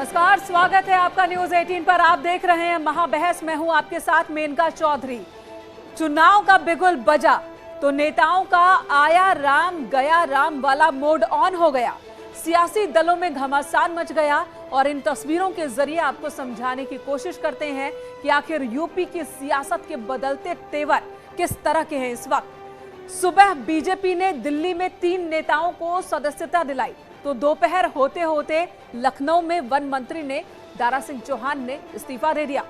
नमस्कार, स्वागत है आपका न्यूज 18 पर। आप देख रहे हैं महाबहस। मैं हूं आपके साथ मेनका चौधरी। चुनाव का बिगुल बजा तो नेताओं का आया राम गया राम वाला मोड ऑन हो गया। सियासी दलों में घमासान मच गया और इन तस्वीरों के जरिए आपको समझाने की कोशिश करते हैं कि आखिर यूपी की सियासत के बदलते तेवर किस तरह के हैं इस वक्त। सुबह बीजेपी ने दिल्ली में 3 नेताओं को सदस्यता दिलाई तो दोपहर होते होते लखनऊ में वन मंत्री ने दारा सिंह चौहान ने इस्तीफा दे दिया।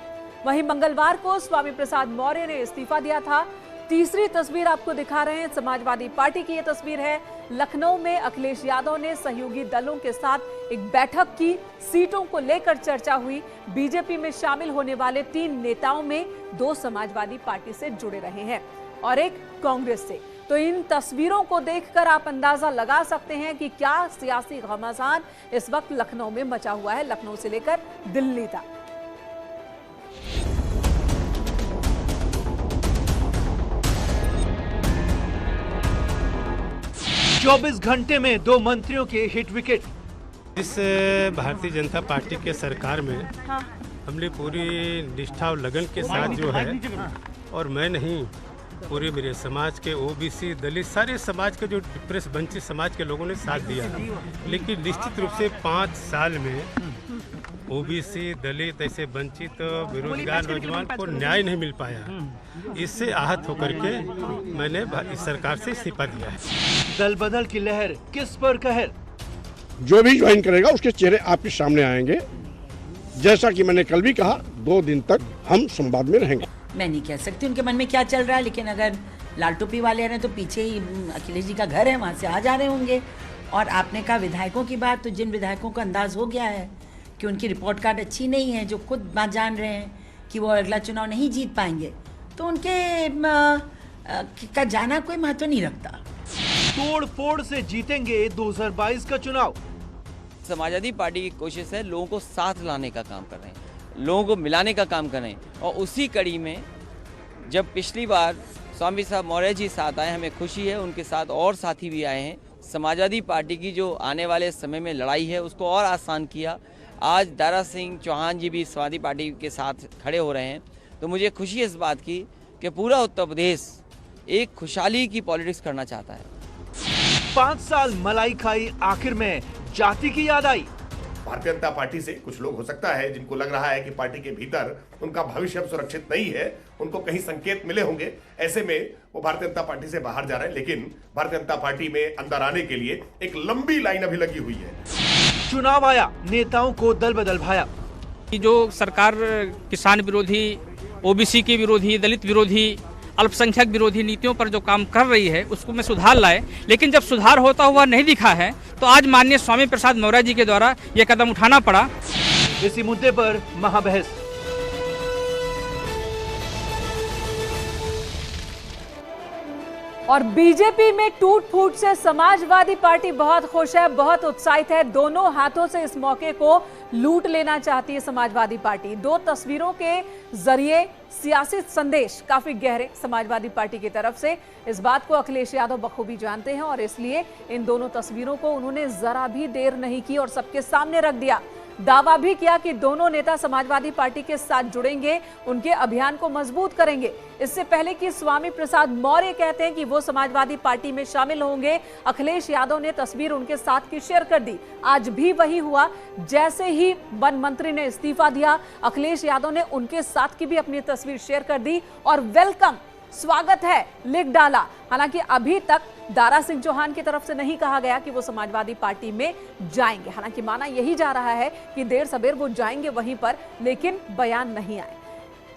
वहीं मंगलवार को स्वामी प्रसाद मौर्य ने इस्तीफा दिया था। तीसरी तस्वीर आपको दिखा रहे हैं, समाजवादी पार्टी की यह तस्वीर है। लखनऊ में अखिलेश यादव ने सहयोगी दलों के साथ एक बैठक की, सीटों को लेकर चर्चा हुई। बीजेपी में शामिल होने वाले 3 नेताओं में 2 समाजवादी पार्टी से जुड़े रहे हैं और एक कांग्रेस से। तो इन तस्वीरों को देखकर आप अंदाजा लगा सकते हैं कि क्या सियासी घमासान इस वक्त लखनऊ में मचा हुआ है, लखनऊ से लेकर दिल्ली तक। चौबीस घंटे में 2 मंत्रियों के हिट विकेट। इस भारतीय जनता पार्टी के सरकार में हमने पूरी निष्ठा और लगन के साथ जो है, और मैं नहीं, पूरे मेरे समाज के ओबीसी दलित सारे समाज के जो डिप्रेस वंचित समाज के लोगों ने साथ दिया। लेकिन निश्चित रूप से 5 साल में ओबीसी दलित ऐसे वंचित बेरोजगार नौजवान को न्याय नहीं मिल पाया। इससे आहत होकर के मैंने इस सरकार से इस्तीफा दिया है। दल बदल की लहर किस पर कहर। जो भी ज्वाइन करेगा उसके चेहरे आपके सामने आएंगे। जैसा कि मैंने कल भी कहा, 2 दिन तक हम संवाद में रहेंगे। मैं नहीं कह सकती उनके मन में क्या चल रहा है, लेकिन अगर लाल टोपी वाले हैं तो पीछे ही अखिलेश जी का घर है, वहाँ से आ जा रहे होंगे। और आपने कहा विधायकों की बात, तो जिन विधायकों को अंदाज हो गया है कि उनकी रिपोर्ट कार्ड अच्छी नहीं है, जो खुद जान रहे हैं कि वो अगला चुनाव नहीं जीत पाएंगे, तो उनके का जाना कोई महत्व नहीं रखता। तोड़ फोड़ से जीतेंगे 2022 का चुनाव। समाजवादी पार्टी की कोशिश है लोगों को साथ लाने का काम कर रहे हैं, लोगों को मिलाने का काम कर रहे हैं। और उसी कड़ी में जब पिछली बार स्वामी साहब मौर्य जी साथ आए, हमें खुशी है, उनके साथ और साथी भी आए हैं। समाजवादी पार्टी की जो आने वाले समय में लड़ाई है उसको और आसान किया। आज दारा सिंह चौहान जी भी समाजवादी पार्टी के साथ खड़े हो रहे हैं। तो मुझे खुशी है इस बात की कि पूरा उत्तर प्रदेश एक खुशहाली की पॉलिटिक्स करना चाहता है। 5 साल मलाई खाई, आखिर में जाति की याद आई। भारतीय जनता पार्टी से कुछ लोग हो सकता है जिनको लग रहा है कि पार्टी के भीतर उनका भविष्य अब सुरक्षित नहीं है, उनको कहीं संकेत मिले होंगे, ऐसे में वो भारतीय जनता पार्टी से बाहर जा रहे हैं। लेकिन भारतीय जनता पार्टी में अंदर आने के लिए एक लंबी लाइन अभी लगी हुई है। चुनाव आया, नेताओं को दल बदल भाया। जो सरकार किसान विरोधी, ओबीसी के विरोधी, दलित विरोधी, अल्पसंख्यक विरोधी नीतियों पर जो काम कर रही है उसको में सुधार लाए, लेकिन जब सुधार होता हुआ नहीं दिखा है तो आज माननीय स्वामी प्रसाद मौर्य जी के द्वारा ये कदम उठाना पड़ा। इसी मुद्दे पर महाबहस। और बीजेपी में टूट फूट से समाजवादी पार्टी बहुत खुश है, बहुत उत्साहित है। दोनों हाथों से इस मौके को लूट लेना चाहती है समाजवादी पार्टी। 2 तस्वीरों के जरिए सियासी संदेश काफी गहरे समाजवादी पार्टी की तरफ से। इस बात को अखिलेश यादव बखूबी जानते हैं और इसलिए इन दोनों तस्वीरों को उन्होंने जरा भी देर नहीं की और सबके सामने रख दिया। दावा भी किया कि दोनों नेता समाजवादी पार्टी के साथ जुड़ेंगे, उनके अभियान को मजबूत करेंगे। इससे पहले कि स्वामी प्रसाद मौर्य कहते हैं कि वो समाजवादी पार्टी में शामिल होंगे, अखिलेश यादव ने तस्वीर उनके साथ की शेयर कर दी। आज भी वही हुआ। जैसे ही वन मंत्री ने इस्तीफा दिया, अखिलेश यादव ने उनके साथ की भी अपनी तस्वीर शेयर कर दी और वेलकम, स्वागत है लिख डाला। हालांकि अभी तक दारा सिंह चौहान की तरफ से नहीं कहा गया कि वो समाजवादी पार्टी में जाएंगे। हालांकि माना यही जा रहा है कि देर सबेर वो जाएंगे वहीं पर, लेकिन बयान नहीं आए।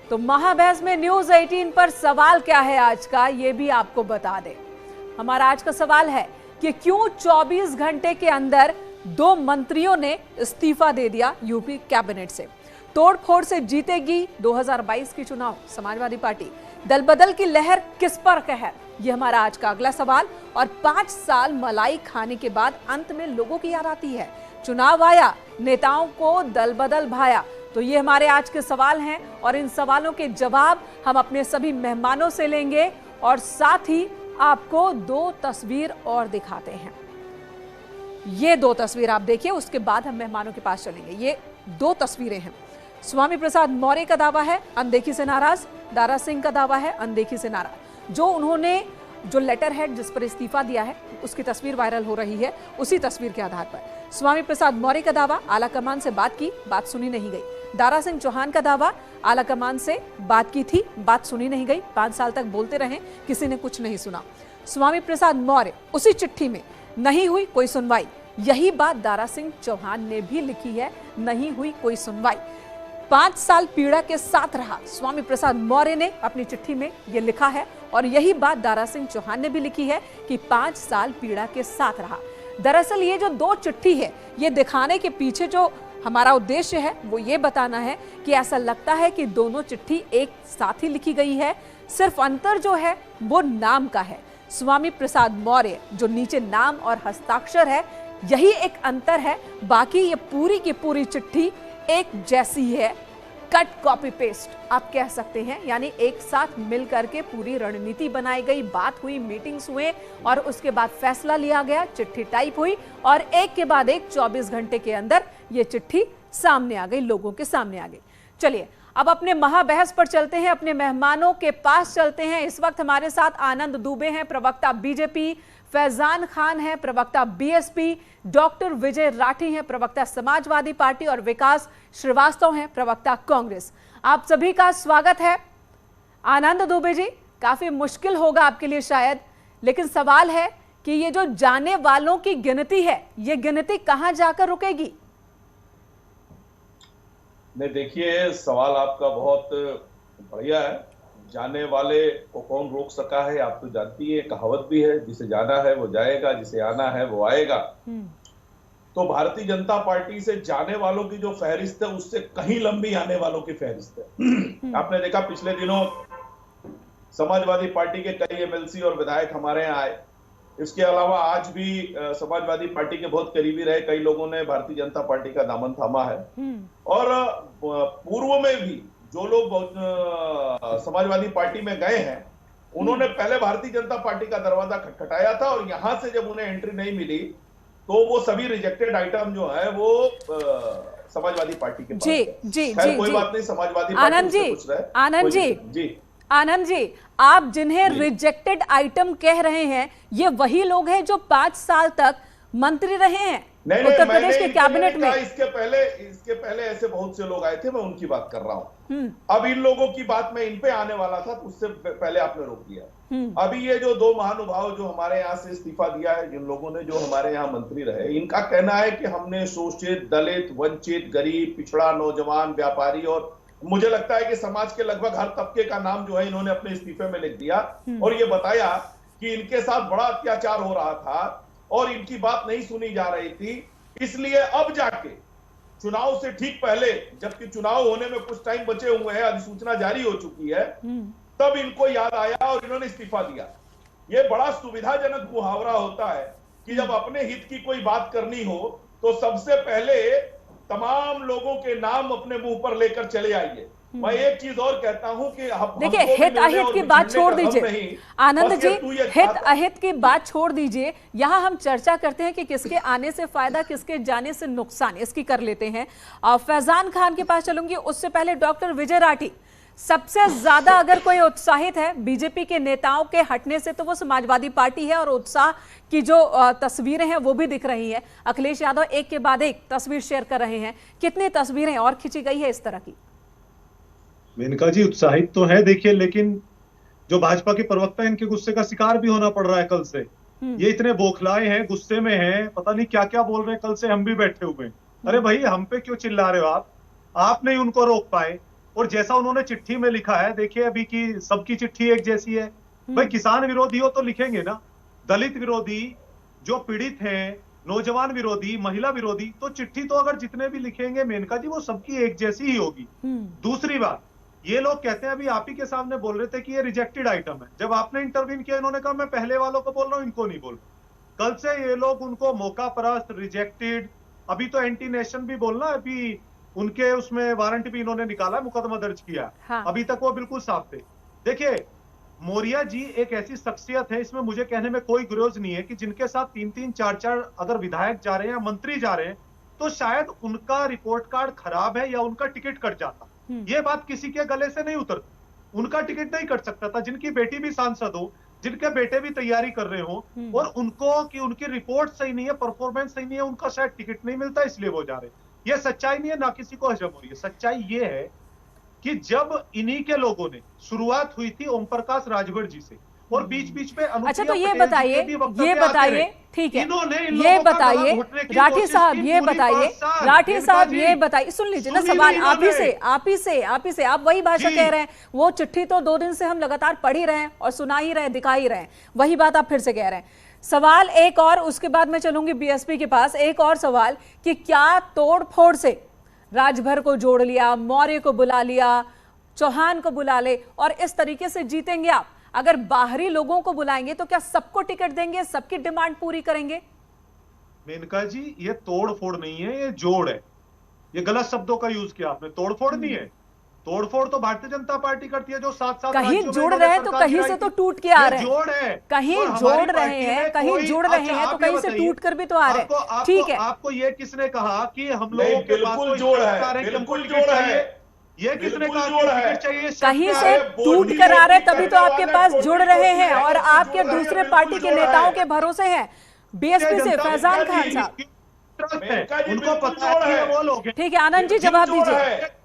तो महाबहस में न्यूज 18 पर सवाल क्या है आज का, ये भी आपको बता दें। हमारा आज का सवाल है कि क्यों 24 घंटे के अंदर 2 मंत्रियों ने इस्तीफा दे दिया यूपी कैबिनेट से। तोड़फोड़ से जीतेगी 2022 की चुनाव समाजवादी पार्टी। दल बदल की लहर किस पर कहर, ये हमारा आज का अगला सवाल। और 5 साल मलाई खाने के बाद अंत में लोगों की याद आती है। चुनाव आया, नेताओं को दल बदल भाया। तो ये हमारे आज के सवाल हैं और इन सवालों के जवाब हम अपने सभी मेहमानों से लेंगे और साथ ही आपको 2 तस्वीर और दिखाते हैं। ये 2 तस्वीर आप देखिए, उसके बाद हम मेहमानों के पास चलेंगे। ये दो तस्वीरें हैं। स्वामी प्रसाद मौर्य का दावा है अनदेखी से नाराज, दारा सिंह का दावा है अनदेखी से नाराज। जो उन्होंने जो लेटर हेड जिस पर इस्तीफा दिया है उसकी तस्वीर वायरल हो रही है, उसी तस्वीर के आधार पर स्वामी प्रसाद मौर्य का दावा, आला कमान से बात की, बात सुनी नहीं गई। दारा सिंह चौहान का दावा, आला कमान से बात की थी, बात सुनी नहीं गई, 5 साल तक बोलते रहे, किसी ने कुछ नहीं सुना। स्वामी प्रसाद मौर्य उसी चिट्ठी में नहीं हुई कोई सुनवाई, यही बात दारा सिंह चौहान ने भी लिखी है, नहीं हुई कोई सुनवाई। 5 साल पीड़ा के साथ रहा, स्वामी प्रसाद मौर्य ने अपनी चिट्ठी में यह लिखा है और यही बात दारा सिंह चौहान ने भी लिखी है कि 5 साल पीड़ा के साथ रहा। दरअसल ये जो 2 चिट्ठी है, ये दिखाने के पीछे जो हमारा उद्देश्य है वो ये बताना है कि ऐसा लगता है कि दोनों चिट्ठी एक साथ ही लिखी गई है, सिर्फ अंतर जो है वो नाम का है। स्वामी प्रसाद मौर्य जो नीचे नाम और हस्ताक्षर है, यही एक अंतर है, बाकी ये पूरी की पूरी चिट्ठी एक जैसी है, कट कॉपी पेस्ट आप कह सकते हैं। यानी एक साथ मिल करके पूरी रणनीति बनाई गई, बात हुई, मीटिंग्स हुए और उसके बाद फैसला लिया गया, चिट्ठी टाइप हुई और एक के बाद एक 24 घंटे के अंदर ये चिट्ठी सामने आ गई, लोगों के सामने आ गई। चलिए अब अपने महाबहस पर चलते हैं, अपने मेहमानों के पास चलते हैं। इस वक्त हमारे साथ आनंद दुबे हैं, प्रवक्ता बीजेपी, फैजान खान है प्रवक्ता बीएसपी, डॉक्टर विजय राठी हैं प्रवक्ता समाजवादी पार्टी और विकास श्रीवास्तव हैं प्रवक्ता कांग्रेस। आप सभी का स्वागत है। आनंद दुबे जी, काफी मुश्किल होगा आपके लिए शायद, लेकिन सवाल है कि ये जो जाने वालों की गिनती है, ये गिनती कहां जाकर रुकेगी? नहीं, देखिए सवाल आपका बहुत बढ़िया है। जाने वाले को कौन रोक सका है, आप तो जानती है, कहावत भी है, जिसे जाना है वो जाएगा, जिसे आना है वो आएगा। तो भारतीय जनता पार्टी से जाने वालों की जो फहरिस्त है उससे कहीं लंबी आने वालों की फहरिस्त है। आपने देखा पिछले दिनों समाजवादी पार्टी के कई एमएलसी और विधायक हमारे यहाँ आए। इसके अलावा आज भी समाजवादी पार्टी के बहुत करीबी रहे कई लोगों ने भारतीय जनता पार्टी का दामन थामा है। और पूर्व में भी जो लोग समाजवादी पार्टी में गए हैं, उन्होंने पहले भारतीय जनता पार्टी का दरवाजा खटखटाया था और यहां से जब उन्हें एंट्री नहीं मिली तो वो सभी रिजेक्टेड आइटम जो है वो समाजवादी पार्टी के पास जी जी जी कोई बात नहीं, समाजवादी आनंद जी, आनंद जी, आप जिन्हें रिजेक्टेड आइटम कह रहे हैं, ये वही लोग हैं जो 5 साल तक मंत्री रहे हैं उत्तर प्रदेश के कैबिनेट में। इसके पहले ऐसे बहुत से लोग आए थे, मैं उनकी बात कर रहा हूँ। अब इन लोगों की बात मैं इन पे आने वाला था, तो उससे पहले आपने रोक दिया। अभी ये जो 2 महानुभाव जो हमारे यहाँ से इस्तीफा दिया है, जिन लोगों ने जो हमारे यहाँ मंत्री रहे, इनका कहना है कि हमने शोषित, दलित, वंचित, गरीब, पिछड़ा, नौजवान, व्यापारी और मुझे लगता है कि समाज के लगभग हर तबके का नाम जो है इन्होंने अपने इस्तीफे में लिख दिया और ये बताया कि इनके साथ बड़ा अत्याचार हो रहा था और इनकी बात नहीं सुनी जा रही थी। इसलिए अब जाके चुनाव से ठीक पहले, जबकि चुनाव होने में कुछ टाइम बचे हुए हैं, अधिसूचना जारी हो चुकी है, तब इनको याद आया और इन्होंने इस्तीफा दिया। ये बड़ा सुविधाजनक मुहावरा होता है कि जब अपने हित की कोई बात करनी हो तो सबसे पहले तमाम लोगों के नाम अपने मुंह पर लेकर चले आइए। मैं एक चीज और कहता हूं कि देखिए, हित अहित की बात छोड़ दीजिए आनंद जी, हित अहित की बात छोड़ दीजिए। यहां हम चर्चा करते हैं कि किसके आने से फायदा, किसके जाने से नुकसान, इसकी कर लेते हैं। फैजान खान के पास चलूंगी, उससे पहले डॉक्टर विजय राठी। सबसे ज्यादा अगर कोई उत्साहित है बीजेपी के नेताओं के हटने से तो वो समाजवादी पार्टी है और उत्साह की जो तस्वीरें हैं वो भी दिख रही है। अखिलेश यादव एक के बाद एक तस्वीर शेयर कर रहे हैं। कितनी तस्वीरें और खींची गई है इस तरह की? मेनका जी, उत्साहित तो है देखिए, लेकिन जो भाजपा के प्रवक्ता है इनके गुस्से का शिकार भी होना पड़ रहा है कल से। ये इतने बौखलाए हैं, गुस्से में हैं, पता नहीं क्या क्या बोल रहे हैं। कल से हम भी बैठे हुए हैं। अरे भाई, हम पे क्यों चिल्ला रहे हो आप नहीं उनको रोक पाए। और जैसा उन्होंने चिट्ठी में लिखा है, देखिए अभी की सबकी चिट्ठी एक जैसी है। भाई, किसान विरोधी हो तो लिखेंगे ना, दलित विरोधी, जो पीड़ित हैं, नौजवान विरोधी, महिला विरोधी, तो चिट्ठी तो अगर जितने भी लिखेंगे मेनका जी वो सबकी एक जैसी ही होगी। दूसरी बात, ये लोग कहते हैं, अभी आप ही के सामने बोल रहे थे कि ये रिजेक्टेड आइटम है। जब आपने इंटरव्यू किया, इन्होंने कहा मैं पहले वालों को बोल रहा हूं, इनको नहीं बोल रहा। कल से ये लोग उनको मौका परस्त, रिजेक्टेड, अभी तो एंटी नेशन भी बोलना, अभी उनके उसमें वारंट भी इन्होंने निकाला, मुकदमा दर्ज किया। हाँ। अभी तक वो बिल्कुल साफ थे। देखिए, मौर्य जी एक ऐसी शख्सियत है, इसमें मुझे कहने में कोई गुरेज नहीं है कि जिनके साथ 3-3, 4-4 अगर विधायक जा रहे हैं, मंत्री जा रहे हैं, तो शायद उनका रिपोर्ट कार्ड खराब है या उनका टिकट कट जाता। ये बात किसी के गले से नहीं उतरती। उनका टिकट नहीं कट सकता था, जिनकी बेटी भी सांसद हो, जिनके बेटे भी तैयारी कर रहे हो, और उनको कि उनकी रिपोर्ट सही नहीं है, परफॉर्मेंस सही नहीं है, उनका शायद टिकट नहीं मिलता, इसलिए वो जा रहे। ये सच्चाई नहीं है, ना किसी को हजम हो रही है। सच्चाई ये है कि जब इन्हीं के लोगों ने शुरुआत हुई थी ओम प्रकाश राजभर जी से, और बीच बीच में अच्छा, तो ये बताइए ठीक है, ये बताइए राठी साहब, ये बताइए, सुन लीजिए ना सवाल आप ही से आप वही भाषा कह रहे हैं। वो चिट्ठी तो 2 दिन से हम लगातार पढ़ ही रहे हैं और सुना ही रहे, दिखा ही रहे हैं, वही बात आप फिर से कह रहे हैं। सवाल एक और, उसके बाद मैं चलूंगी बीएसपी के पास। एक और सवाल कि क्या तोड़ फोड़ से राजभर को जोड़ लिया, मौर्य को बुला लिया, चौहान को बुला ले और इस तरीके से जीतेंगे आप? अगर बाहरी लोगों को बुलाएंगे तो क्या सबको टिकट देंगे, सबकी डिमांड पूरी करेंगे? मेनका जी, ये तोड़ फोड़ नहीं है, ये जोड़ है। ये गलत शब्दों का यूज किया आपने। तोड़ फोड़ नहीं है। तोड़ फोड़ तो भारतीय जनता पार्टी करती है, जो 7 कहीं जुड़ रहे हैं तो कहीं से तो टूट के आ रहे हैं। जोड़ है, कहीं जोड़ रहे हैं, कहीं जुड़ रहे हैं तो कहीं से टूट कर भी तो आ रहे हैं। ठीक है, आपको ये किसने कहा कि हम लोगों के पास बिल्कुल जोड़ है, ये किसने कहा चाहिए? कहीं से टूट कर आ रहे, तभी तो आपके पास जुड़ रहे हैं और आपके दूसरे पार्टी के नेताओं के भरोसे हैं। बीएसपी से फैजान खान साहब, उनको पता है वो लोग। ठीक है, आनंद जी जवाब दीजिए।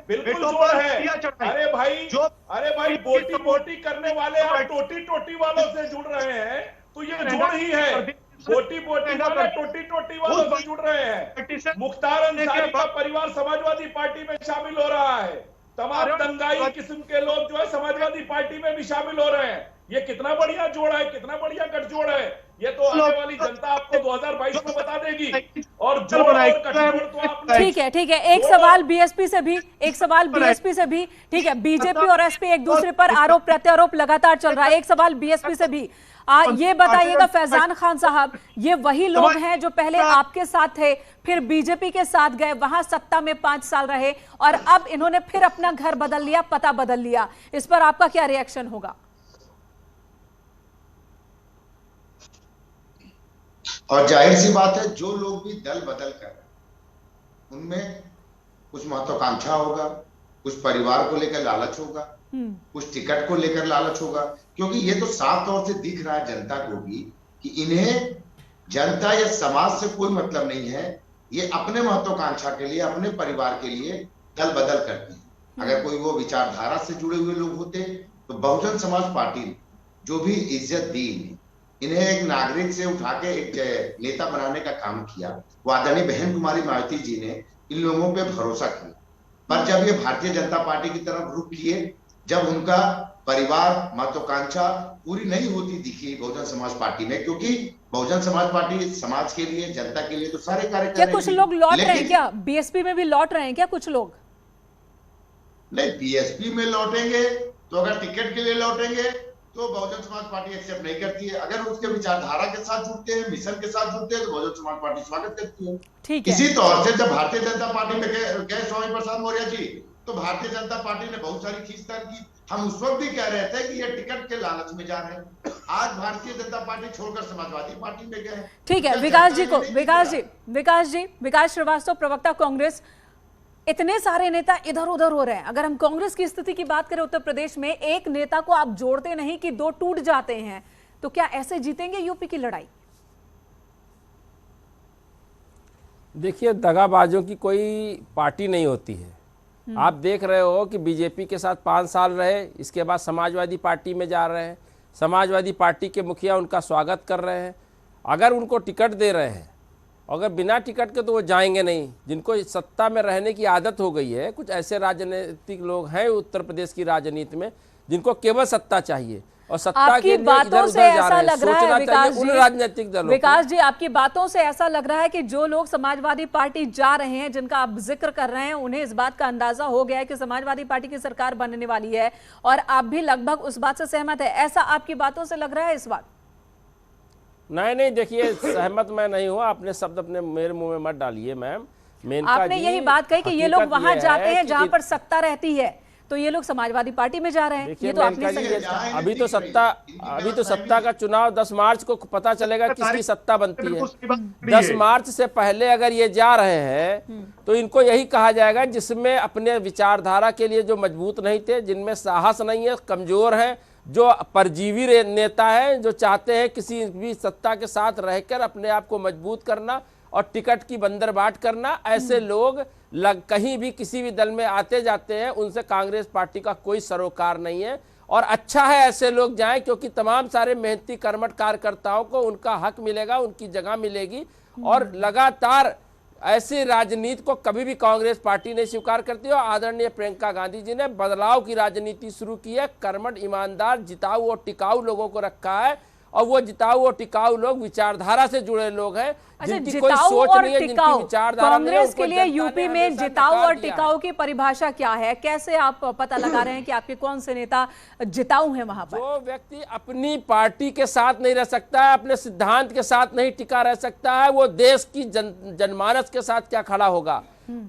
बिल्कुल जोड़ है। अरे भाई बोटी करने वाले आप टोटी वालों से जुड़ रहे हैं, तो ये जोड़ ही है। बोटी वाले टोटी वालों से जुड़ रहे हैं। मुख्तार अंसारी का परिवार समाजवादी पार्टी में शामिल हो रहा है। तमाम दंगाई किस्म के लोग जो है समाजवादी पार्टी में भी शामिल हो रहे हैं। ये कितना बढ़िया जोड़ है, कितना बढ़िया गठजोड़ है। ये तो आने वाली जनता आपको 2022 में बता देगी। और जोड़ और गठजोड़ तो आप ठीक है, एक सवाल बीएसपी से भी, ठीक है। बीजेपी और एसपी एक दूसरे पर आरोप प्रत्यारोप लगातार चल रहा है। एक सवाल बीएसपी से भी, ये बताइएगा फैजान खान साहब, ये वही लोग हैं जो पहले आपके साथ थे, फिर बीजेपी के साथ गए, वहां सत्ता में 5 साल रहे और अब इन्होंने फिर अपना घर बदल लिया, पता बदल लिया। इस पर आपका क्या रिएक्शन होगा? और जाहिर सी बात है, जो लोग भी दल बदल कर उनमें कुछ महत्वाकांक्षा होगा, कुछ परिवार को लेकर लालच होगा, कुछ टिकट को लेकर लालच होगा, क्योंकि ये तो साफ तौर से दिख रहा है जनता को भी कि इन्हें जनता या समाज से कोई मतलब नहीं है। ये अपने महत्वाकांक्षा के लिए, अपने परिवार के लिए दल बदल करते हैं। अगर कोई वो विचारधारा से जुड़े हुए लोग होते तो बहुजन समाज पार्टी ने जो भी इज्जत दी इन्हें एक नागरिक से उठा के एक नेता बनाने का काम किया, वो आदरणीय बहन कुमारी मायावती जी ने इन लोगों पे भरोसा किया। पर जब ये भारतीय जनता पार्टी की तरफ रुख किए, जब उनका परिवार महत्वाकांक्षा पूरी नहीं होती दिखी बहुजन समाज पार्टी में, क्योंकि बहुजन समाज पार्टी समाज के लिए, जनता के लिए तो सारे कार्य कर रही है। कुछ लोग लौट रहे हैं क्या? बीएसपी में भी लौट रहे हैं क्या कुछ लोग? नहीं, बीएसपी में लौटेंगे तो अगर टिकट के लिए लौटेंगे तो बहुजन समाज पार्टी एक्सेप्ट नहीं करती है। अगर उसके विचारधारा के साथ जुड़ते हैं, मिशन के साथ जुड़ते हैं, तो बहुजन समाज पार्टी स्वागत करती है। ठीक है। इसी तौर से जब भारतीय जनता पार्टी में गए स्वामी प्रसाद मौर्य जी, तो भारतीय जनता पार्टी ने बहुत सारी खींचतान की। हम उस वक्त भी कह रहे थे कि ये टिकट के लालच में जा रहे हैं। आज भारतीय जनता पार्टी छोड़कर समाजवादी पार्टी में गए। ठीक है, विकास श्रीवास्तव, प्रवक्ता कांग्रेस, इतने सारे नेता इधर उधर हो रहे हैं। अगर हम कांग्रेस की स्थिति की बात करें उत्तर प्रदेश में, एक नेता को आप जोड़ते नहीं कि 2 टूट जाते हैं, तो क्या ऐसे जीतेंगे यूपी की लड़ाई? देखिए, दगाबाजों की कोई पार्टी नहीं होती है। आप देख रहे हो कि बीजेपी के साथ 5 साल रहे, इसके बाद समाजवादी पार्टी में जा रहे हैं। समाजवादी पार्टी के मुखिया उनका स्वागत कर रहे हैं। अगर उनको टिकट दे रहे हैं, अगर बिना टिकट के तो वो जाएंगे नहीं। जिनको सत्ता में रहने की आदत हो गई है, कुछ ऐसे राजनीतिक लोग हैं उत्तर प्रदेश की राजनीति में जिनको केवल सत्ता चाहिए और सत्ता के लिए बातों से ऐसा लग रहा है राजनीतिक दलों। विकास जी, आपकी बातों से ऐसा लग रहा है कि जो लोग समाजवादी पार्टी जा रहे हैं, जिनका आप जिक्र कर रहे हैं, उन्हें इस बात का अंदाजा हो गया है कि समाजवादी पार्टी की सरकार बनने वाली है और आप भी लगभग उस बात से सहमत है। ऐसा आपकी बातों से लग रहा है इस बात? नहीं, देखिए, सहमत मैं नहीं हूँ। आपने शब्द अपने मेरे मुंह में मत डालिए मैम। आपने यही बात कही कि ये लोग वहां जाते हैं जहां पर सत्ता रहती है, तो ये लोग समाजवादी पार्टी में जा रहे हैं। ये तो आपने अभी तो सत्ता का चुनाव 10 मार्च को पता चलेगा किसकी सत्ता बनती है। 10 मार्च से पहले अगर ये जा रहे हैं तो इनको यही कहा जाएगा जिसमें अपने विचारधारा के लिए जो मजबूत नहीं थे, जिनमें साहस नहीं है, कमजोर है, जो परजीवी नेता है, जो चाहते हैं किसी भी सत्ता के साथ रहकर अपने आप को मजबूत करना और टिकट की बंदरबाट करना। ऐसे लोग कहीं भी किसी भी दल में आते जाते हैं, उनसे कांग्रेस पार्टी का कोई सरोकार नहीं है। और अच्छा है ऐसे लोग जाएं, क्योंकि तमाम सारे मेहनती कर्मठ कार्यकर्ताओं को उनका हक मिलेगा, उनकी जगह मिलेगी। और लगातार ऐसी राजनीति को कभी भी कांग्रेस पार्टी नहीं स्वीकार करती है। आदरणीय प्रियंका गांधी जी ने बदलाव की राजनीति शुरू की है, कर्मठ, ईमानदार, जिताऊ और टिकाऊ लोगों को रखा है। और वो जिताऊ और टिकाऊ लोग विचारधारा से जुड़े लोग हैं, जिनकी कोई सोच नहीं है, जिनकी विचारधारा नहीं है। कांग्रेस के लिए यूपी में जिताऊ और टिकाऊ की परिभाषा क्या है? कैसे आप पता लगा रहे हैं कि आपके कौन से नेता जिताऊ हैं वहां पर? जो व्यक्ति अपनी पार्टी के साथ नहीं रह सकता है, अपने सिद्धांत के साथ नहीं टिका रह सकता है, वो देश की जनमानस के साथ क्या खड़ा होगा?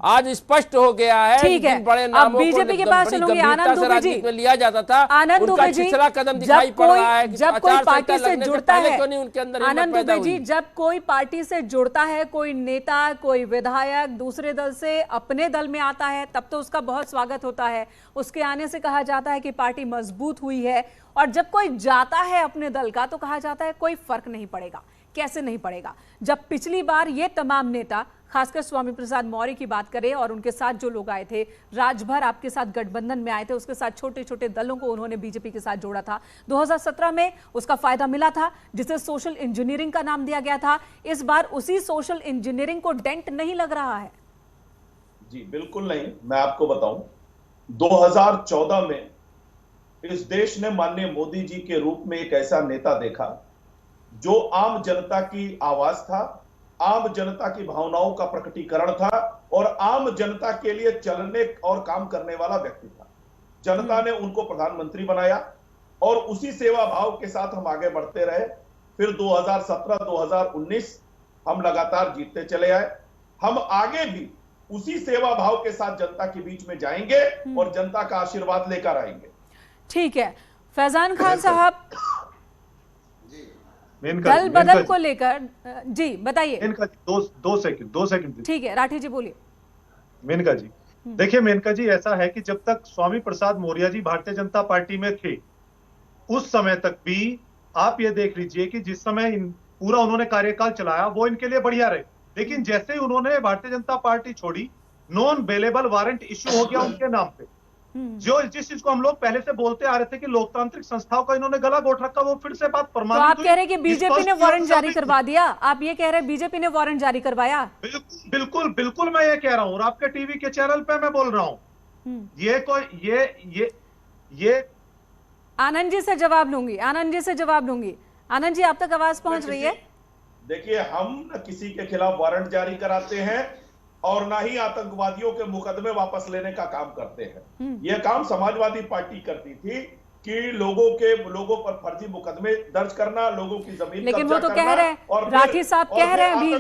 आज स्पष्ट हो गया है। ठीक है, बड़े अब बीजेपी के पास चलूंगी। आनंद दुबे जी में लिया जाता था, आनंद दुबे जी, पिछला कदम दिखाई पड़ रहा है। जब कोई पार्टी से जुड़ता है, उनके अंदर आनंद दुबे जी, जब कोई पार्टी से जुड़ता है, कोई नेता, कोई विधायक दूसरे दल से अपने दल में आता है, तब तो उसका बहुत स्वागत होता है। उसके आने से कहा जाता है कि पार्टी मजबूत हुई है। और जब कोई जाता है अपने दल का तो कहा जाता है कोई फर्क नहीं पड़ेगा। कैसे नहीं पड़ेगा? जब पिछली बार ये तमाम नेता, खासकर स्वामी प्रसाद मौर्य की बात करें और उनके साथ जो लोग आए थे, राजभर आपके साथ गठबंधन में आए थे, उसके साथ छोटे छोटे दलों को उन्होंने बीजेपी के साथ जोड़ा था। 2017 में उसका फायदा मिला था, जिसे सोशल इंजीनियरिंग का नाम दिया गया था। इस बार उसी सोशल इंजीनियरिंग को डेंट नहीं लग रहा है? जी बिल्कुल नहीं। मैं आपको बताऊं, 2014 में इस देश ने माननीय मोदी जी के रूप में एक ऐसा नेता देखा जो आम जनता की आवाज था, आम जनता की भावनाओं का प्रकटीकरण था और आम जनता के लिए चलने और काम करने वाला व्यक्ति था। जनता ने उनको प्रधानमंत्री बनाया और उसी सेवा भाव के साथ हम आगे बढ़ते रहे। फिर 2017, 2019 हम लगातार जीतते चले आए। हम आगे भी उसी सेवा भाव के साथ जनता के बीच में जाएंगे और जनता का आशीर्वाद लेकर आएंगे। ठीक है, फैजान खान साहब, दल बदल को लेकर जी बताइए। दो सेकंड ठीक है, राठी जी बोलिए। मेनका जी, देखिए मेनका जी, ऐसा है कि जब तक स्वामी प्रसाद मौर्य जी भारतीय जनता पार्टी में थे, उस समय तक भी आप ये देख लीजिए कि जिस समय पूरा उन्होंने कार्यकाल चलाया वो इनके लिए बढ़िया रहे। लेकिन जैसे ही उन्होंने भारतीय जनता पार्टी छोड़ी, नॉन अवेलेबल वारंट इश्यू हो गया उनके नाम पे। जो जिस चीज को हम लोग पहले से बोलते आ रहे थे कि लोकतांत्रिक संस्थाओं का इन्होंने गला घोट रखा, वो फिर से बात प्रमाणित हुई। तो आप कह रहे हैं कि बीजेपी ने वारंट जारी करवा दिया? आप ये कह रहे हैं बीजेपी ने वारंट जारी करवाया? बिल्कुल बिल्कुल मैं ये कह रहा हूँ और आपके टीवी के चैनल पे मैं बोल रहा हूँ। ये आनंद जी से जवाब लूंगी। आनंद जी, आप तक आवाज पहुंच रही है? देखिए, हम न किसी के खिलाफ वारंट जारी कराते हैं और ना ही आतंकवादियों के मुकदमे वापस लेने का काम करते हैं। यह काम समाजवादी पार्टी करती थी कि लोगों पर फर्जी मुकदमे दर्ज करना, लोगों की जमीन, लेकिन वो तो कह रहे हैं, राठी साहब कह रहे हैं अभी,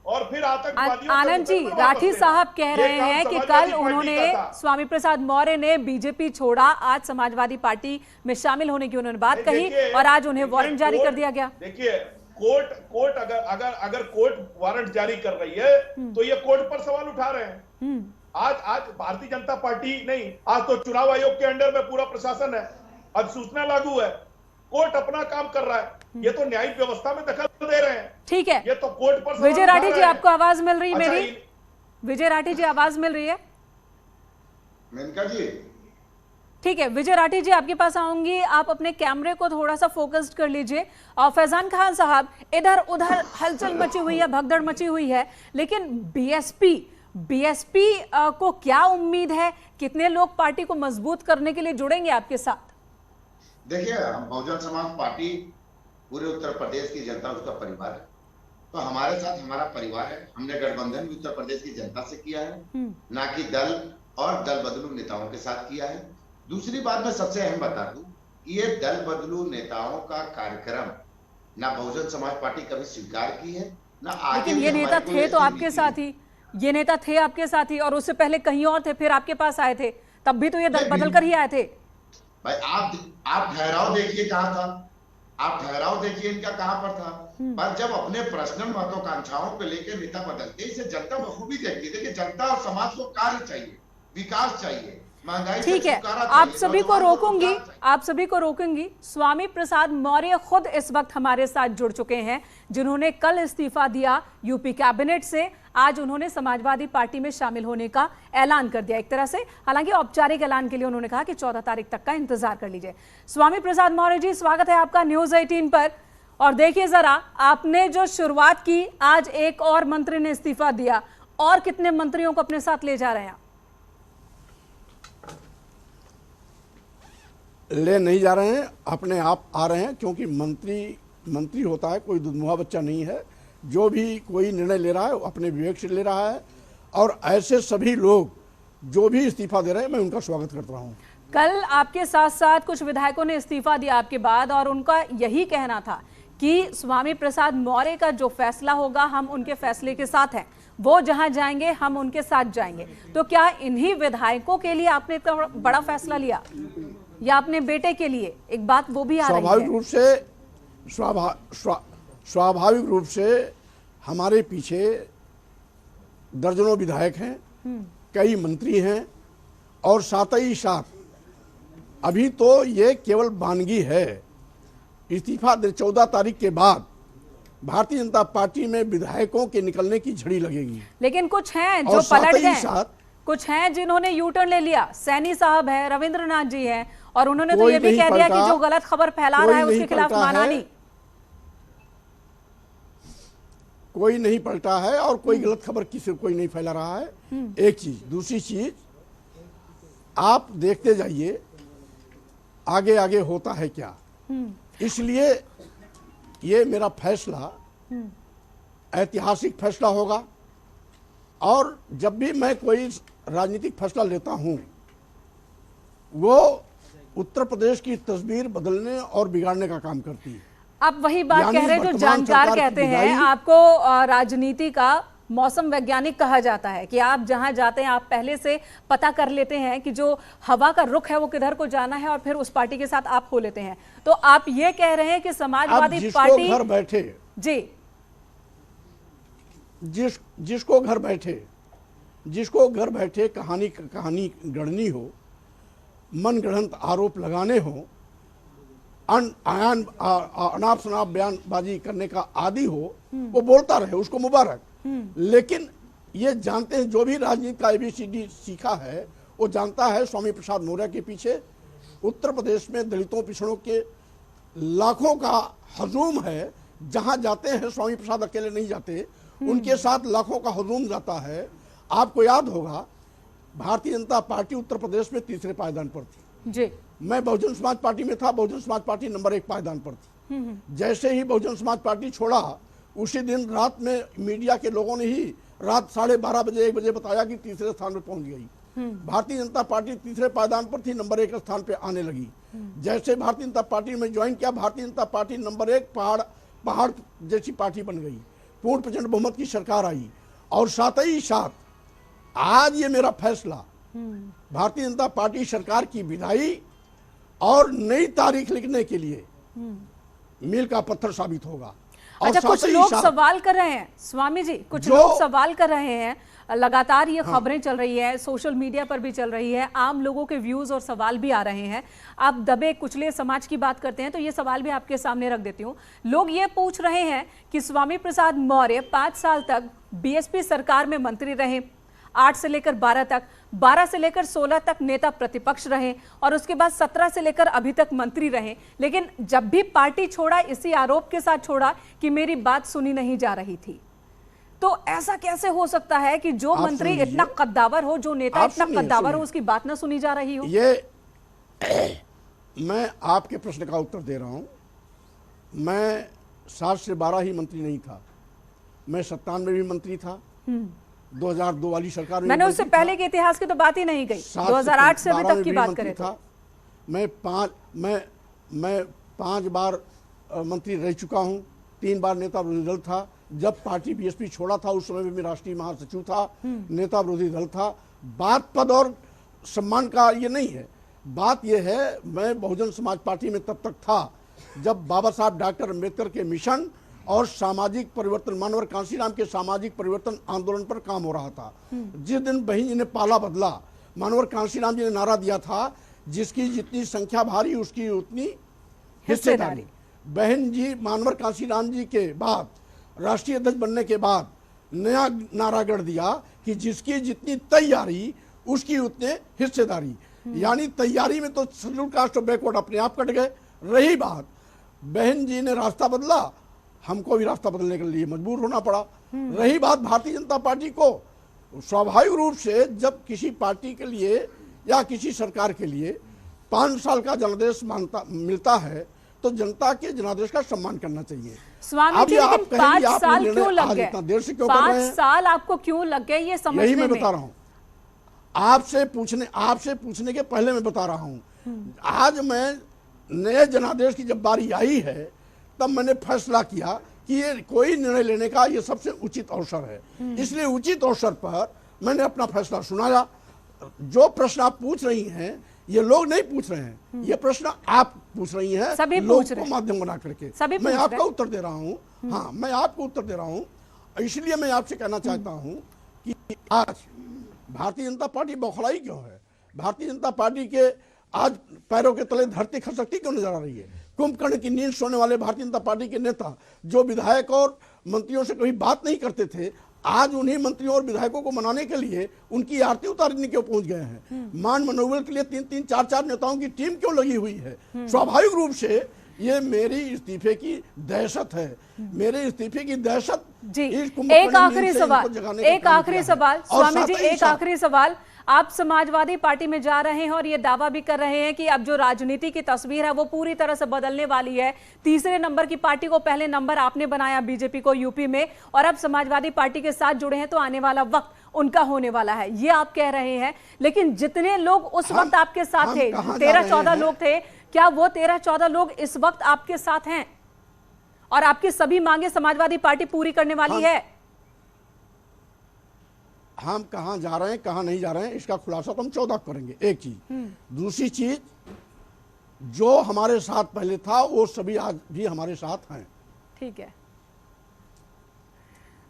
और फिर आतंकवादियों, आनंद जी, राठी साहब कह रहे हैं कि कल उन्होंने, स्वामी प्रसाद मौर्य ने बीजेपी छोड़ा, आज समाजवादी पार्टी में शामिल होने की उन्होंने बात कही और आज उन्हें वारंट जारी कर दिया गया। देखिए, कोर्ट अगर कोर्ट वारंट जारी कर रही है तो ये कोर्ट पर सवाल उठा रहे हैं। आज भारतीय जनता पार्टी नहीं, आज तो चुनाव आयोग के अंडर में पूरा प्रशासन है, अब सूचना लागू है, कोर्ट अपना काम कर रहा है, ये तो न्यायिक व्यवस्था में दखल दे रहे हैं। ठीक है, ये तो कोर्ट पर। विजय राठी जी, आपको आवाज मिल रही है मेरी? विजय राठी जी, आवाज मिल रही है? मेनका जी, ठीक है, विजय राठी जी आपके पास आऊंगी। आप अपने कैमरे को थोड़ा सा फोकस्ड कर लीजिए। और फैजान खान साहब, इधर उधर हलचल मची हुई है, भगदड़ मची हुई है, लेकिन बीएसपी को क्या उम्मीद है? कितने लोग पार्टी को मजबूत करने के लिए जुड़ेंगे आपके साथ? देखिए, हम बहुजन समाज पार्टी पूरे उत्तर प्रदेश की जनता उसका परिवार है, तो हमारे साथ हमारा परिवार है। हमने गठबंधन भी उत्तर प्रदेश की जनता से किया है, ना कि दल और दल बदलू नेताओं के साथ किया है। दूसरी बात मैं सबसे अहम बता दूं, ये दल बदलू नेताओं का कार्यक्रम ना बहुजन समाज पार्टी कभी स्वीकार की है, ना आगे। लेकिन ये नेता थे तो आपके साथ ही, ये नेता थे आपके साथ ही, और उससे पहले कहीं और थे, फिर आपके पास आए थे। तब भी तो ये दल बदल कर ही आए थे। भाई आप ठहराव देखिए कहाँ था, आप ठहराव देखिए इनका कहाँ पर था। पर जब अपने पर्सनल महत्वाकांक्षाओं को लेकर नेता बदलते, इसे जनता बखूबी देखती है। देखिए जनता और समाज को कार्य चाहिए, विकास चाहिए, महंगाई से ठीक है, छुटकारा आप चाहिए, सभी को नौजवान रोकूंगी, रोजगार चाहिए। आप सभी को रोकूंगी। स्वामी प्रसाद मौर्य खुद इस वक्त हमारे साथ जुड़ चुके हैं, जिन्होंने कल इस्तीफा दिया यूपी कैबिनेट से। आज उन्होंने समाजवादी पार्टी में शामिल होने का ऐलान कर दिया एक तरह से, हालांकि औपचारिक ऐलान के लिए उन्होंने कहा कि 14 तारीख तक का इंतजार कर लीजिए। स्वामी प्रसाद मौर्य जी, स्वागत है आपका न्यूज 18 पर। और देखिए जरा, आपने जो शुरुआत की, आज एक और मंत्री ने इस्तीफा दिया, और कितने मंत्रियों को अपने साथ ले जा रहे हैं? ले नहीं जा रहे हैं, अपने आप आ रहे हैं, क्योंकि मंत्री होता है, कोई दुधमुहा बच्चा नहीं है। जो भी कोई निर्णय ले रहा है वो अपने विवेक से ले रहा है, और ऐसे सभी लोग जो भी इस्तीफा दे रहे हैं मैं उनका स्वागत करता हूं। कल आपके साथ साथ कुछ विधायकों ने इस्तीफा दिया आपके बाद, और उनका यही कहना था कि स्वामी प्रसाद मौर्य का जो फैसला होगा हम उनके फैसले के साथ हैं, वो जहां जाएंगे हम उनके साथ जाएंगे। तो क्या इन्हीं विधायकोों के लिए आपने इतना बड़ा फैसला लिया, या अपने बेटे के लिए? एक बात वो भी आ रही है। स्वाभाविक रूप से हमारे पीछे दर्जनों विधायक हैं, कई मंत्री हैं, और साथ ही साथ अभी तो ये केवल वानगी है। इस्तीफा 14 तारीख के बाद भारतीय जनता पार्टी में विधायकों के निकलने की झड़ी लगेगी। लेकिन कुछ हैं जो पलट गए, कुछ हैं जिन्होंने यू टर्न ले लिया। सैनी साहब है, रविंद्रनाथ जी हैं, और उन्होंने तो ये भी कह दिया कि जो गलत खबर फैला रहा है उसके खिलाफ मानहानि। कोई नहीं पलटा है, और कोई गलत खबर किसी कोई नहीं फैला रहा है। एक चीज, दूसरी चीज, आप देखते जाइए आगे आगे होता है क्या। इसलिए ये मेरा फैसला ऐतिहासिक फैसला होगा, और जब भी मैं कोई राजनीतिक फैसला लेता हूं वो उत्तर प्रदेश की तस्वीर बदलने और बिगाड़ने का काम करती है। आप वही बात कह रहे हैं जो जानकार कहते हैं। आपको राजनीति का मौसम वैज्ञानिक कहा जाता है कि आप जहां जाते हैं आप पहले से पता कर लेते हैं कि जो हवा का रुख है वो किधर को जाना है, और फिर उस पार्टी के साथ आप हो लेते हैं। तो आप ये कह रहे हैं कि समाजवादी पार्टी घर बैठे जी जिसको घर बैठे कहानी गढ़नी हो, मन गढ़ंत आरोप लगाने हो, अनाप शनाप बयानबाजी करने का आदी हो, वो बोलता रहे, उसको मुबारक। लेकिन ये जानते हैं, जो भी राजनीति का ABCD सीखा है वो जानता है स्वामी प्रसाद मौर्य के पीछे उत्तर प्रदेश में दलितों पिछड़ों के लाखों का हजूम है। जहां जाते हैं स्वामी प्रसाद अकेले नहीं जाते, उनके साथ लाखों का हजूम जाता है। आपको याद होगा भारतीय जनता पार्टी उत्तर प्रदेश में तीसरे पायदान पर थी जी। मैं बहुजन समाज पार्टी में था, बहुजन समाज पार्टी नंबर 1 पायदान पर थी। जैसे ही बहुजन समाज पार्टी छोड़ा, उसी दिन रात में मीडिया के लोगों ने ही रात 12:30 बजे 1 बजे बताया कि तीसरे स्थान पर पहुंच गई। भारतीय जनता पार्टी तीसरे पायदान पर थी, नंबर 1 स्थान पे आने लगी। जैसे भारतीय जनता पार्टी में ज्वाइन किया, भारतीय जनता पार्टी नंबर 1 पहाड़ जैसी पार्टी बन गई, पूर्ण प्रचंड बहुमत की सरकार आई। और साथ ही साथ आज ये मेरा फैसला भारतीय जनता पार्टी सरकार की विदाई और नई तारीख लिखने के लिए मील का पत्थर साबित होगा। अच्छा, कुछ लोग सवाल कर रहे हैं स्वामी जी, कुछ लोग सवाल कर रहे हैं, लगातार ये खबरें चल रही है, सोशल मीडिया पर भी चल रही है, आम लोगों के व्यूज और सवाल भी आ रहे हैं। आप दबे कुचले समाज की बात करते हैं तो ये सवाल भी आपके सामने रख देती हूँ। लोग ये पूछ रहे हैं कि स्वामी प्रसाद मौर्य 5 साल तक BSP सरकार में मंत्री रहे, 8 से लेकर 12 तक, 12 से लेकर 16 तक नेता प्रतिपक्ष रहे, और उसके बाद 17 से लेकर अभी तक मंत्री रहे। लेकिन जब भी पार्टी छोड़ा, इसी आरोप के साथ छोड़ा कि मेरी बात सुनी नहीं जा रही थी। तो ऐसा कैसे हो सकता है कि जो मंत्री इतना कद्दावर हो, जो नेता इतना कद्दावर हो, उसकी बात ना सुनी जा रही हो? ये मैं आपके प्रश्न का उत्तर दे रहा हूं। मैं 7 से 12 ही मंत्री नहीं था, मैं 97 में भी मंत्री था, 2002 वाली सरकार में मैंने उससे पहले के इतिहास की तो बात ही नहीं गई, 2008 से अभी तक की बात करें था। मैं 5 बार मंत्री रह चुका हूं, 3 बार नेता विरोधी दल था। जब पार्टी BSP छोड़ा था उस समय भी मैं राष्ट्रीय महासचिव था, नेता विरोधी दल था। बात पद और सम्मान का ये नहीं है। बात ये है, मैं बहुजन समाज पार्टी में तब तक था जब बाबा साहब डॉक्टर अम्बेडकर के मिशन और सामाजिक परिवर्तन, मानवर कांशीराम के सामाजिक परिवर्तन आंदोलन पर काम हो रहा था। जिस दिन बहन जी ने पाला बदला, मानवर कांशीराम जी ने नारा दिया था, जिसकी जितनी संख्या भारी उसकी उतनी हिस्सेदारी। बहन जी मानवर कांशीराम जी के बाद, राष्ट्रीय अध्यक्ष बनने के बाद नया नारा गढ़ दिया कि जिसकी जितनी तैयारी उसकी उतने हिस्सेदारी। यानी तैयारी में तो शेड्यूल कास्ट और बैकवर्ड अपने आप कट गए। रही बात, बहन जी ने रास्ता बदला, हमको भी रास्ता बदलने के लिए मजबूर होना पड़ा। रही बात भारतीय जनता पार्टी को, स्वाभाविक रूप से जब किसी पार्टी के लिए या किसी सरकार के लिए 5 साल का जनादेश मिलता है तो जनता के जनादेश का सम्मान करना चाहिए। स्वामी जी, लेकिन 5 साल क्यों लग गए? इतना देर से क्यों कर रहे हैं? 5 साल आपको क्यों लग गए ये समझने में? यही मैं बता रहा हूँ, आपसे पूछने के पहले मैं बता रहा हूँ। आज मैं नए जनादेश की जब बारी आई है तब मैंने फैसला किया कि ये कोई निर्णय लेने का ये सबसे उचित अवसर है। इसलिए उचित अवसर पर मैंने अपना फैसला सुनाया। जो प्रश्न आप पूछ रही हैं ये लोग नहीं पूछ रहे हैं, ये प्रश्न आप पूछ रही हैं, सभी लोग पूछ रहे को माध्यम बना करके। सभी मैं आपका उत्तर दे रहा हूँ। हाँ, मैं आपको उत्तर दे रहा हूँ। इसलिए मैं आपसे कहना चाहता हूँ कि आज भारतीय जनता पार्टी बौखलाई क्यों है? भारतीय जनता पार्टी के आज पैरों के तले धरती खसकती क्यों नजर आ रही है? कुंभकर्ण की नींद सोने वाले भारतीय जनता पार्टी के नेता जो विधायक और मंत्रियों से कभी बात नहीं करते थे, आज उन्हीं मंत्रियों और विधायकों को मनाने के लिए उनकी आरती उतारने क्यों पहुंच गए हैं? मान मनोबल के लिए 3-3, 4-4 नेताओं की टीम क्यों लगी हुई है? स्वाभाविक रूप से ये मेरी इस्तीफे की दहशत है। मेरे इस्तीफे की दहशत जी। एक आखिरी सवाल स्वामी जी, एक आखिरी सवाल। आप समाजवादी पार्टी में जा रहे हैं और ये दावा भी कर रहे हैं कि अब जो राजनीति की तस्वीर है वो पूरी तरह से बदलने वाली है। तीसरे नंबर की पार्टी को पहले नंबर आपने बनाया बीजेपी को यूपी में, और अब समाजवादी पार्टी के साथ जुड़े हैं तो आने वाला वक्त उनका होने वाला है, ये आप कह रहे हैं। लेकिन जितने लोग उस वक्त आपके साथ थे, 13-14 लोग थे, क्या वो 13-14 लोग इस वक्त आपके साथ हैं और आपकी सभी मांगे समाजवादी पार्टी पूरी करने वाली है? हम कहां जा रहे हैं, कहां नहीं जा रहे हैं, इसका खुलासा तो हम 14 करेंगे। एक चीज। दूसरी चीज, जो हमारे साथ पहले था वो सभी आज भी हमारे साथ हैं। ठीक है,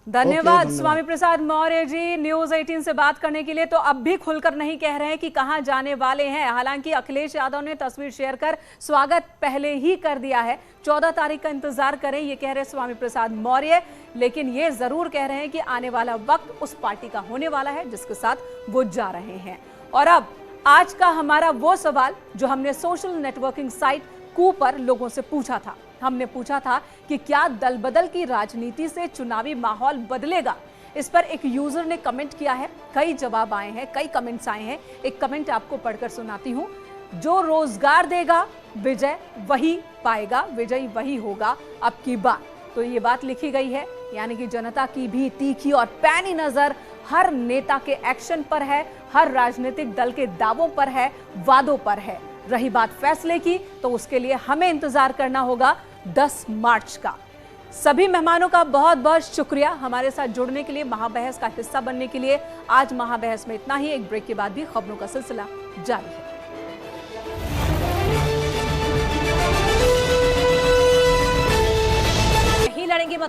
धन्यवाद स्वामी प्रसाद मौर्य जी न्यूज 18 से बात करने के लिए। तो अब भी खुलकर नहीं कह रहे हैं कि कहां जाने वाले हैं। हालांकि अखिलेश यादव ने तस्वीर शेयर कर स्वागत पहले ही कर दिया है। 14 तारीख का इंतजार करें, ये कह रहे स्वामी प्रसाद मौर्य। लेकिन ये जरूर कह रहे हैं कि आने वाला वक्त उस पार्टी का होने वाला है जिसके साथ वो जा रहे हैं। और अब आज का हमारा वो सवाल जो हमने सोशल नेटवर्किंग साइट कू पर लोगों से पूछा था। हमने पूछा था कि क्या दल बदल की राजनीति से चुनावी माहौल बदलेगा। इस पर एक यूजर ने कमेंट किया है, कई जवाब आए हैं, कई कमेंट्स आए हैं। एक कमेंट आपको पढ़कर सुनाती हूं। जो रोजगार देगा विजय वही पाएगा, विजयी वही होगा अब की बार। तो ये बात लिखी गई है, यानी कि जनता की भी तीखी और पैनी नजर हर नेता के एक्शन पर है, हर राजनीतिक दल के दावों पर है, वादों पर है। रही बात फैसले की, तो उसके लिए हमें इंतजार करना होगा 10 मार्च का। सभी मेहमानों का बहुत बहुत शुक्रिया हमारे साथ जुड़ने के लिए, महाबहस का हिस्सा बनने के लिए। आज महाबहस में इतना ही। एक ब्रेक के बाद भी खबरों का सिलसिला जारी है। नहीं लड़ेंगे मथुरा